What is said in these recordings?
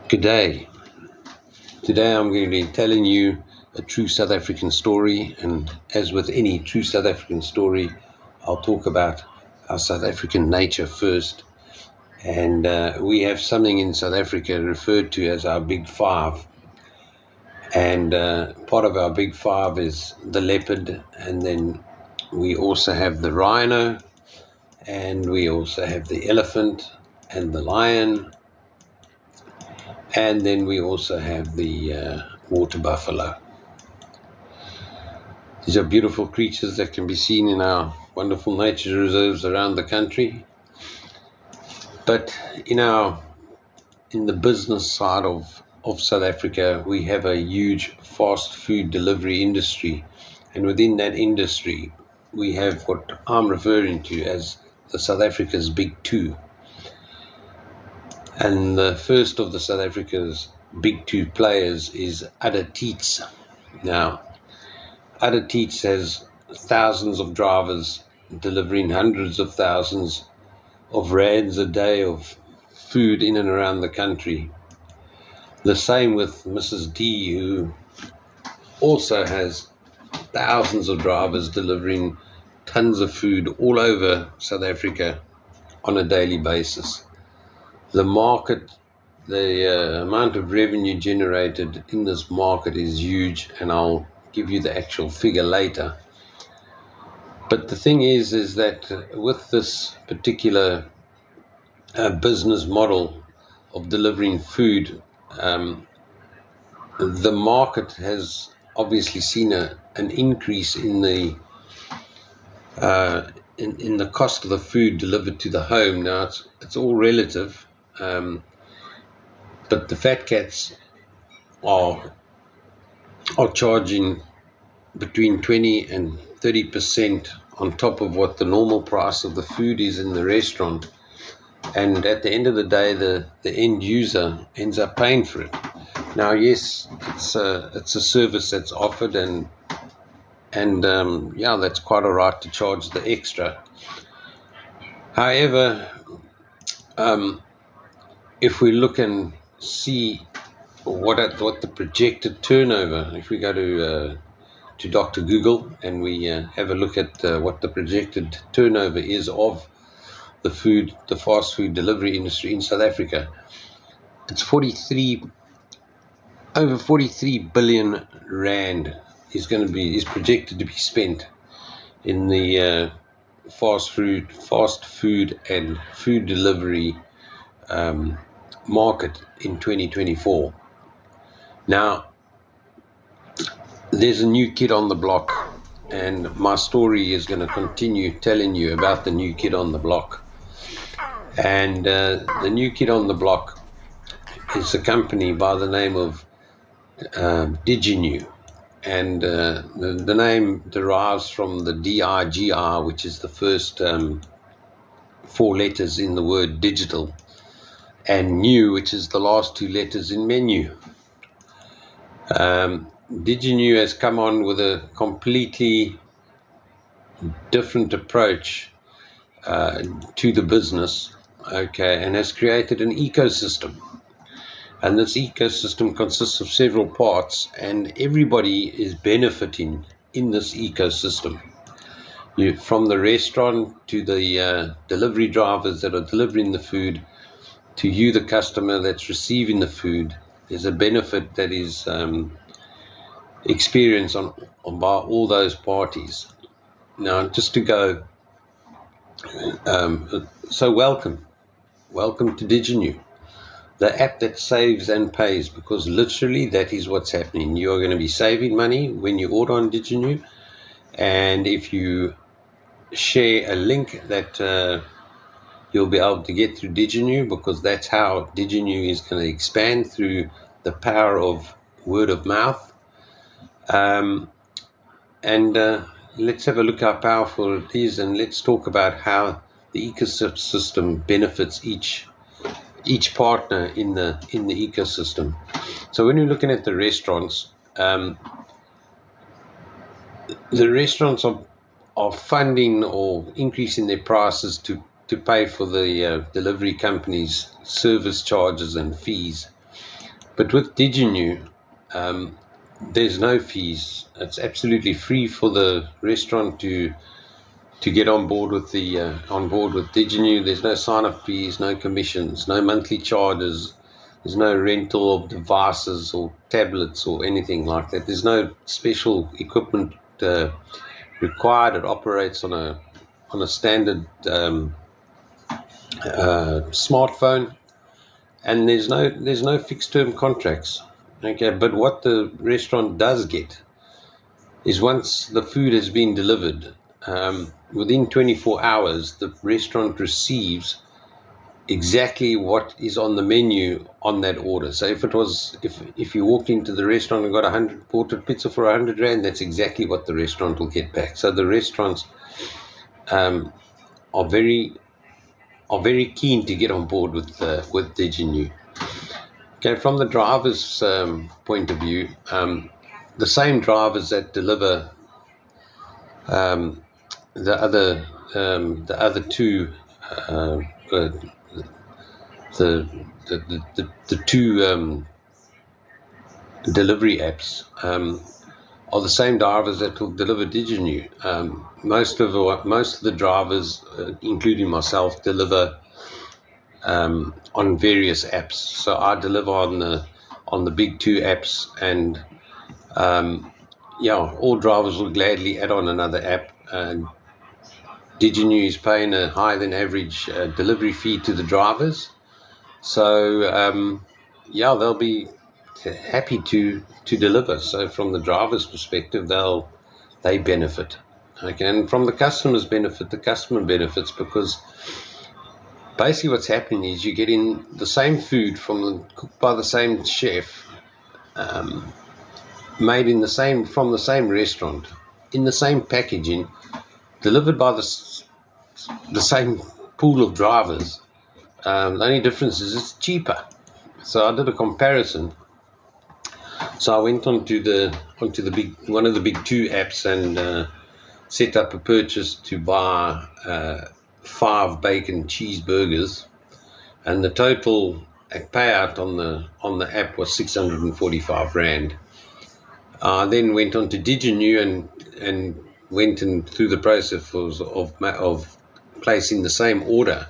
Good day. Today I'm going to be telling you a true South African story, and as with any true South African story, I'll talk about our South African nature first. And we have something in South Africa referred to as our Big Five. And part of our Big Five is the leopard, and then we also have the rhino, and we also have the elephant and the lion, and then we also have the water buffalo. These are beautiful creatures that can be seen in our wonderful nature reserves around the country. But in the business side of South Africa, we have a huge fast food delivery industry. And within that industry, we have what I'm referring to as the South Africa's Big Two. And the first of the South Africa's Big Two players is Teets. Now, Teets has thousands of drivers delivering hundreds of thousands of rands a day of food in and around the country. The same with Mrs. D, who also has thousands of drivers delivering tons of food all over South Africa on a daily basis. The amount of revenue generated in this market is huge, and I'll give you the actual figure later. But the thing is that with this particular business model of delivering food, the market has obviously seen an increase in the cost of the food delivered to the home. Now it's all relative, but the fat cats are charging between 20 and 30% on top of what the normal price of the food is in the restaurant. And at the end of the day, the end user ends up paying for it. Now, yes, it's a service that's offered, and that's quite all right to charge the extra. However, if we look and see what the projected turnover, if we go to Dr. Google and we have a look at what the projected turnover is of the fast food delivery industry in South Africa, it's over 43 billion rand is projected to be spent in the fast food and food delivery market in 2024. Now, there's a new kid on the block, and my story is going to continue telling you about the new kid on the block. And the new kid on the block is a company by the name of Diginu. And the name derives from the DIGI, which is the first 4 letters in the word digital, and new, which is the last 2 letters in menu. Diginu has come on with a completely different approach to the business, and has created an ecosystem. And this ecosystem consists of several parts, and everybody is benefiting in this ecosystem. From the restaurant to the delivery drivers that are delivering the food, to you, the customer that's receiving the food, there's a benefit that is experienced by all those parties. Now, just to go, so welcome to Diginu, the app that saves and pays, because literally that is what's happening. You are going to be saving money when you order on Diginu, and if you share a link that you'll be able to get through Diginu, because that's how Diginu is going to expand, through the power of word of mouth. Let's have a look how powerful it is, and let's talk about how the ecosystem benefits each partner in the ecosystem. So when you're looking at the restaurants, the restaurants are funding or increasing their prices to pay for the delivery companies' service charges and fees. But with Diginu, there's no fees. It's absolutely free for the restaurant to get on board with Diginu. There's no sign-up fees, no commissions, no monthly charges. There's no rental of devices or tablets or anything like that. There's no special equipment required. It operates on a standard smartphone, and there's no fixed term contracts. Okay, but what the restaurant does get is, once the food has been delivered, within 24 hours, the restaurant receives exactly what is on the menu on that order. So if you walked into the restaurant and got bought a pizza for 100 rand, that's exactly what the restaurant will get back. So the restaurants are very keen to get on board with Diginu. Okay, from the driver's point of view, the same drivers that deliver the other two the two delivery apps are the same drivers that will deliver Diginu. Most of the drivers, including myself, deliver on various apps. So I deliver on the big two apps, and all drivers will gladly add on another app. And Diginu is paying a higher than average delivery fee to the drivers. So they'll be happy to deliver. So from the driver's perspective, they benefit. Okay, and from the customer's benefit, the customer benefits, because basically what's happening is you're getting the same food cooked by the same chef, made from the same restaurant, in the same packaging, delivered by the same pool of drivers. The only difference is it's cheaper. So I did a comparison. So I went onto one of the big two apps and set up a purchase to buy 5 bacon cheeseburgers, and the total payout on the app was 645 rand. I then went on to Diginu and went through the process of placing the same order,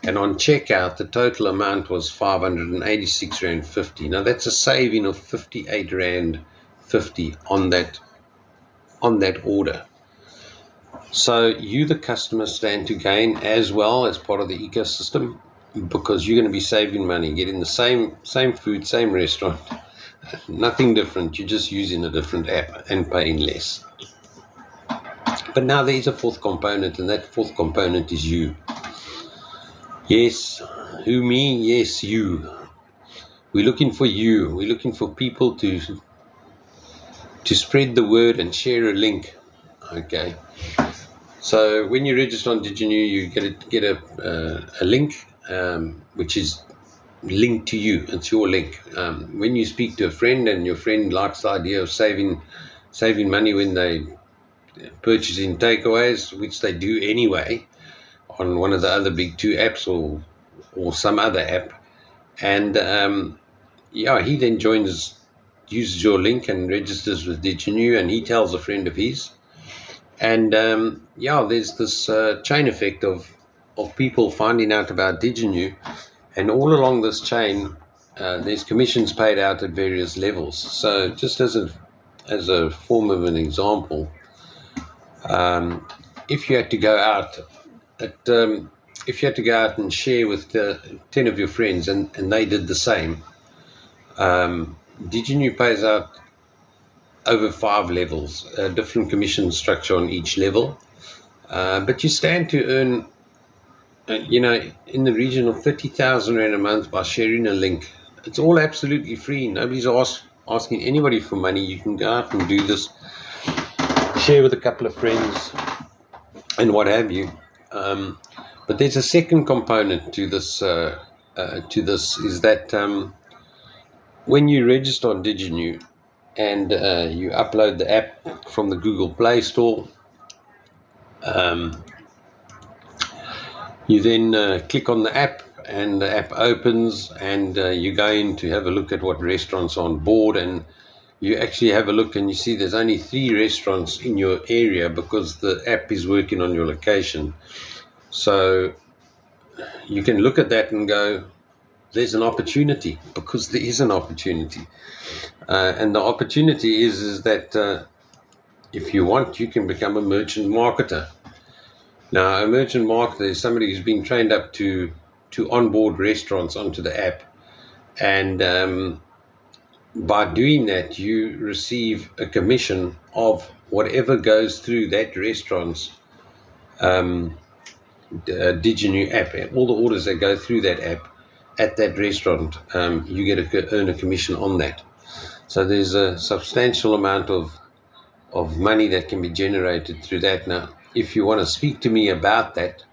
and on checkout the total amount was 586 rand 50. Now that's a saving of 58 rand 50 on that order. So you, the customer, stand to gain as well as part of the ecosystem, because you're going to be saving money, getting the same food, same restaurant, nothing different. You're just using a different app and paying less. But now there is a fourth component, and that fourth component is you. Yes, who, me? Yes, you. We're looking for you. We're looking for people to spread the word and share a link. Okay. So when you register on Diginu, you get a link, which is linked to you. It's your link. When you speak to a friend and your friend likes the idea of saving money when they purchasing takeaways, which they do anyway on one of the other big two apps or some other app, and he then uses your link and registers with Diginu, and he tells a friend of his, and there's this chain effect of people finding out about Diginu, and all along this chain there's commissions paid out at various levels. So just as a form of an example, if you had to go out and share with 10 of your friends, and they did the same, Diginu pays out over 5 levels, a different commission structure on each level, but you stand to earn in the region of 30,000 rand a month by sharing a link. It's all absolutely free. Nobody's asking anybody for money. You can go out and do this, share with a couple of friends and what have you. But there's a second component to this. Is that when you register on Diginu and you upload the app from the Google Play Store, you then click on the app, and the app opens, and you go in to have a look at what restaurants are on board, and you actually have a look and you see there's only 3 restaurants in your area because the app is working on your location. So you can look at that and go, there's an opportunity, because there is an opportunity. And the opportunity is that if you want, you can become a merchant marketer. Now, a merchant marketer is somebody who's been trained up to onboard restaurants onto the app. And by doing that, you receive a commission of whatever goes through that restaurant's Diginu app. All the orders that go through that app at that restaurant, you get to earn a commission on that. So there's a substantial amount of money that can be generated through that. Now, if you want to speak to me about that,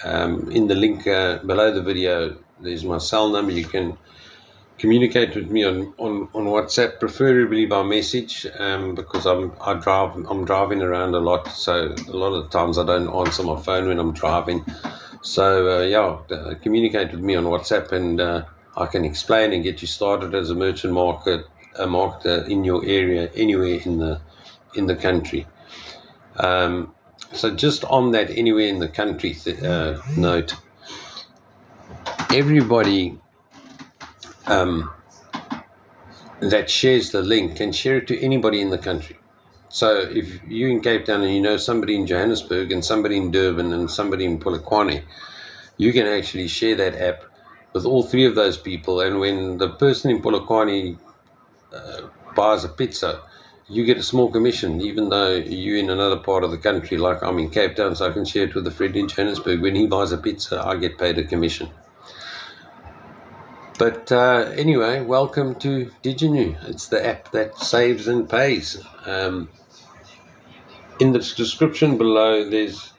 in the link below the video, there's my cell number. You can communicate with me on WhatsApp, preferably by message, because I'm driving around a lot, so a lot of times I don't answer my phone when I'm driving. So communicate with me on WhatsApp, and I can explain and get you started as a merchant marketer in your area, anywhere in the country. So just on that anywhere in the country note, everybody that shares the link can share it to anybody in the country. So if you're in Cape Town and you know somebody in Johannesburg and somebody in Durban and somebody in Polokwane, you can actually share that app with all 3 of those people. And when the person in Polokwane buys a pizza, you get a small commission, even though you're in another part of the country. Like I'm in Cape Town, so I can share it with a friend in Johannesburg. When he buys a pizza, I get paid a commission. But anyway, welcome to Diginu. It's the app that saves and pays. In the description below, there's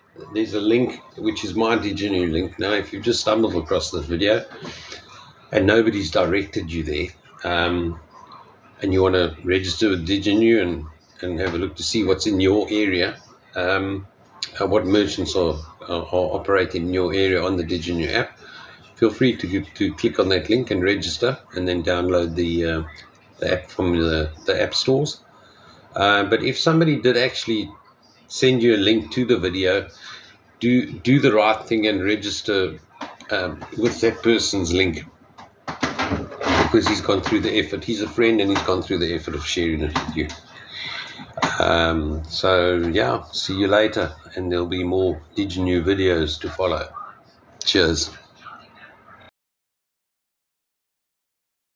a link, which is my Diginu link. Now, if you've just stumbled across this video and nobody's directed you there, and you want to register with Diginu and have a look to see what's in your area, what merchants are operating in your area on the Diginu app, feel free to click on that link and register, and then download the app from the app stores. But if somebody did actually send you a link to the video, do the right thing and register with that person's link, because he's gone through the effort. He's a friend and he's gone through the effort of sharing it with you. So see you later, and there'll be more Diginu videos to follow. Cheers.